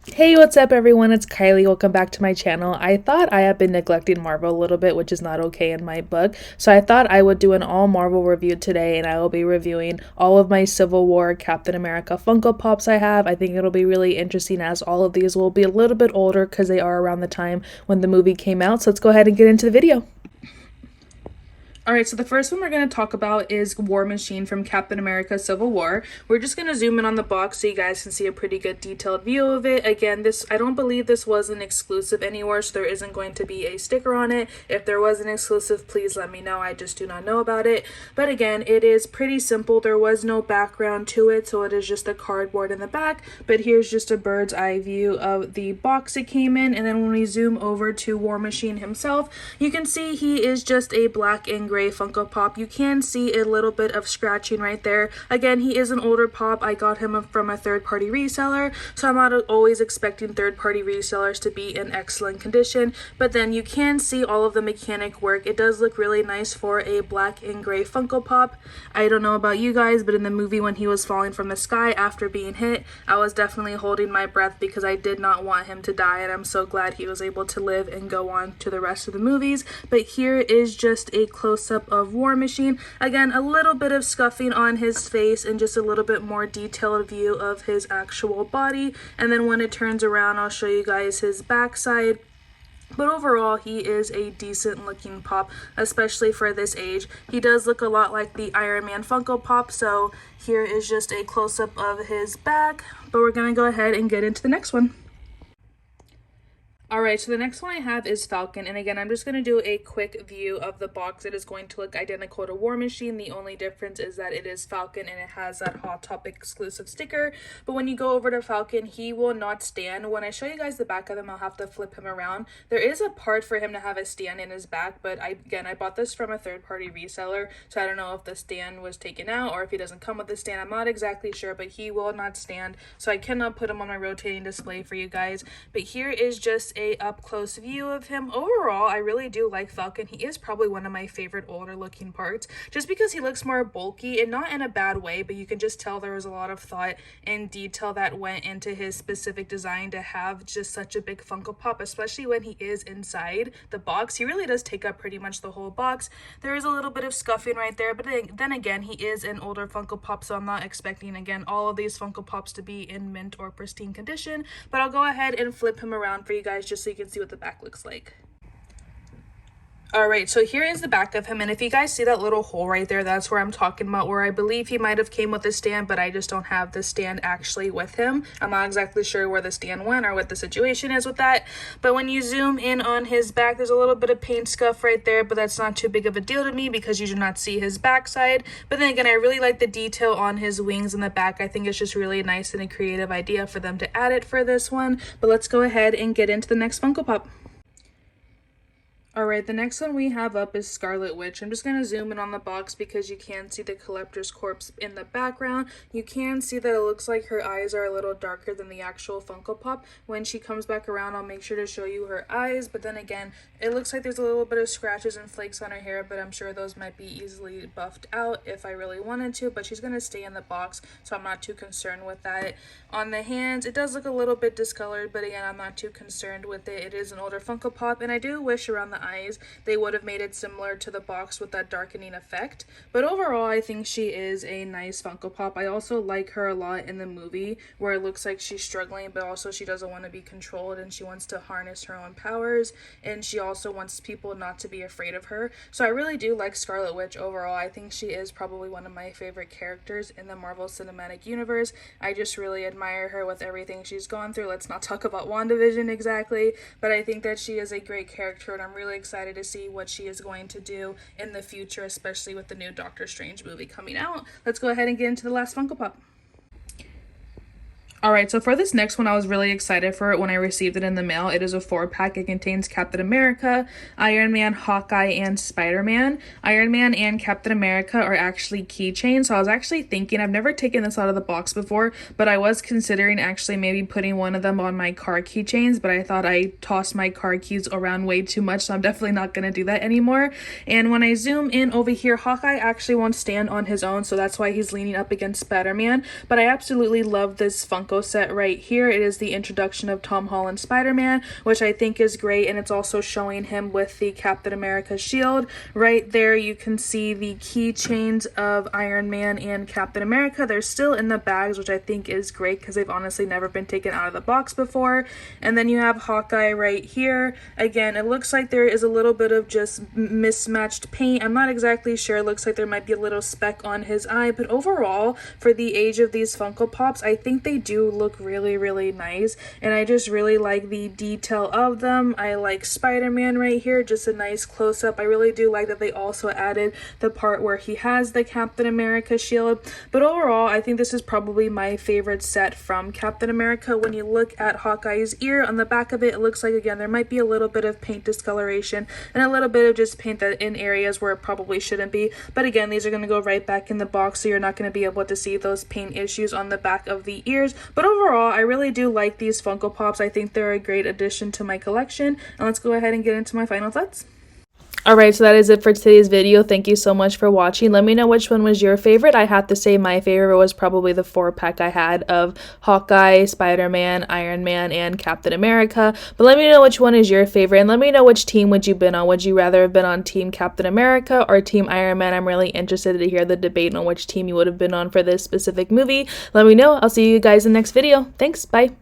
Hey, what's up everyone? It's Kylie. Welcome back to my channel. I thought I have been neglecting Marvel a little bit, which is not okay in my book. So I thought I would do an all Marvel review today, and I will be reviewing all of my Civil War Captain America Funko Pops I have. I think it'll be really interesting as all of these will be a little bit older because they are around the time when the movie came out. So let's go ahead and get into the video. Alright, so the first one we're going to talk about is War Machine from Captain America Civil War. We're just going to zoom in on the box so you guys can see a pretty good detailed view of it. Again, I don't believe this was an exclusive anywhere, so there isn't going to be a sticker on it. If there was an exclusive, please let me know. I just do not know about it. But again, it is pretty simple. There was no background to it, so it is just a cardboard in the back. But here's just a bird's eye view of the box it came in. And then when we zoom over to War Machine himself, you can see he is just a black and gray Funko Pop. You can see a little bit of scratching right there. Again, he is an older pop. I got him from a third-party reseller, so I'm not always expecting third-party resellers to be in excellent condition, but then you can see all of the mechanic work. It does look really nice for a black and gray Funko Pop. I don't know about you guys, but in the movie when he was falling from the sky after being hit, I was definitely holding my breath because I did not want him to die, and I'm so glad he was able to live and go on to the rest of the movies. But here is just a close-up of War Machine. Again, a little bit of scuffing on his face and just a little bit more detailed view of his actual body. And then when it turns around, I'll show you guys his backside. But overall, he is a decent looking pop, especially for this age. He does look a lot like the Iron Man Funko Pop, so here is just a close-up of his back. But we're going to go ahead and get into the next one. Alright, so the next one I have is Falcon, and again, I'm just going to do a quick view of the box. It is going to look identical to War Machine. The only difference is that it is Falcon and it has that Hot Topic exclusive sticker. But when you go over to Falcon, he will not stand. When I show you guys the back of him, I'll have to flip him around. There is a part for him to have a stand in his back, but I bought this from a third-party reseller, so I don't know if the stand was taken out or if he doesn't come with a stand. I'm not exactly sure, but he will not stand, so I cannot put him on my rotating display for you guys. But here is just a up-close view of him. Overall, I really do like Falcon. He is probably one of my favorite older looking parts, just because he looks more bulky, and not in a bad way, but you can just tell there was a lot of thought and detail that went into his specific design to have just such a big Funko Pop, especially when he is inside the box. He really does take up pretty much the whole box. There is a little bit of scuffing right there, but then again, he is an older Funko Pop, so I'm not expecting, again, all of these Funko Pops to be in mint or pristine condition. But I'll go ahead and flip him around for you guys just so you can see what the back looks like. Alright, so here is the back of him, and if you guys see that little hole right there, that's where I'm talking about, where I believe he might have came with a stand, but I just don't have the stand actually with him. I'm not exactly sure where the stand went or what the situation is with that, but when you zoom in on his back, there's a little bit of paint scuff right there, but that's not too big of a deal to me because you do not see his backside. But then again, I really like the detail on his wings in the back. I think it's just really nice and a creative idea for them to add it for this one. But let's go ahead and get into the next Funko Pop. Alright, the next one we have up is Scarlet Witch. I'm just going to zoom in on the box because you can see the collector's corpse in the background. You can see that it looks like her eyes are a little darker than the actual Funko Pop. When she comes back around, I'll make sure to show you her eyes, but then again, it looks like there's a little bit of scratches and flakes on her hair, but I'm sure those might be easily buffed out if I really wanted to, but she's going to stay in the box, so I'm not too concerned with that. On the hands, it does look a little bit discolored, but again, I'm not too concerned with it. It is an older Funko Pop, and I do wish around the eyes they would have made it similar to the box with that darkening effect. But overall, I think she is a nice Funko Pop. I also like her a lot in the movie where it looks like she's struggling, but also she doesn't want to be controlled and she wants to harness her own powers, and she also wants people not to be afraid of her. So I really do like Scarlet Witch overall. I think she is probably one of my favorite characters in the Marvel Cinematic Universe. I just really admire her with everything she's gone through. Let's not talk about WandaVision exactly, but I think that she is a great character, and I'm really excited to see what she is going to do in the future, especially with the new Doctor Strange movie coming out. Let's go ahead and get into the last Funko Pop. Alright, so for this next one, I was really excited for it when I received it in the mail. It is a 4-pack. It contains Captain America, Iron Man, Hawkeye, and Spider-Man. Iron Man and Captain America are actually keychains, so I was actually thinking, I've never taken this out of the box before, but I was considering actually maybe putting one of them on my car keychains, but I thought I tossed my car keys around way too much, so I'm definitely not going to do that anymore. And when I zoom in over here, Hawkeye actually won't stand on his own, so that's why he's leaning up against Spider-Man, but I absolutely love this Funko Funko set right here. It is the introduction of Tom Holland Spider-Man, which I think is great, and it's also showing him with the Captain America shield. Right there you can see the keychains of Iron Man and Captain America. They're still in the bags, which I think is great because they've honestly never been taken out of the box before. And then you have Hawkeye right here. Again, it looks like there is a little bit of just mismatched paint. I'm not exactly sure. It looks like there might be a little speck on his eye, but overall, for the age of these Funko Pops, I think they do look really, really nice, and I just really like the detail of them. I like Spider-Man right here, just a nice close-up. I really do like that they also added the part where he has the Captain America shield, but overall, I think this is probably my favorite set from Captain America. When you look at Hawkeye's ear, on the back of it, it looks like, again, there might be a little bit of paint discoloration and a little bit of just paint that in areas where it probably shouldn't be, but again, these are going to go right back in the box, so you're not going to be able to see those paint issues on the back of the ears. But overall, I really do like these Funko Pops. I think they're a great addition to my collection, and let's go ahead and get into my final thoughts. Alright, so that is it for today's video. Thank you so much for watching. Let me know which one was your favorite. I have to say my favorite was probably the 4-pack I had of Hawkeye, Spider-Man, Iron Man, and Captain America. But let me know which one is your favorite, and let me know which team would you been on. Would you rather have been on Team Captain America or Team Iron Man? I'm really interested to hear the debate on which team you would have been on for this specific movie. Let me know. I'll see you guys in the next video. Thanks. Bye.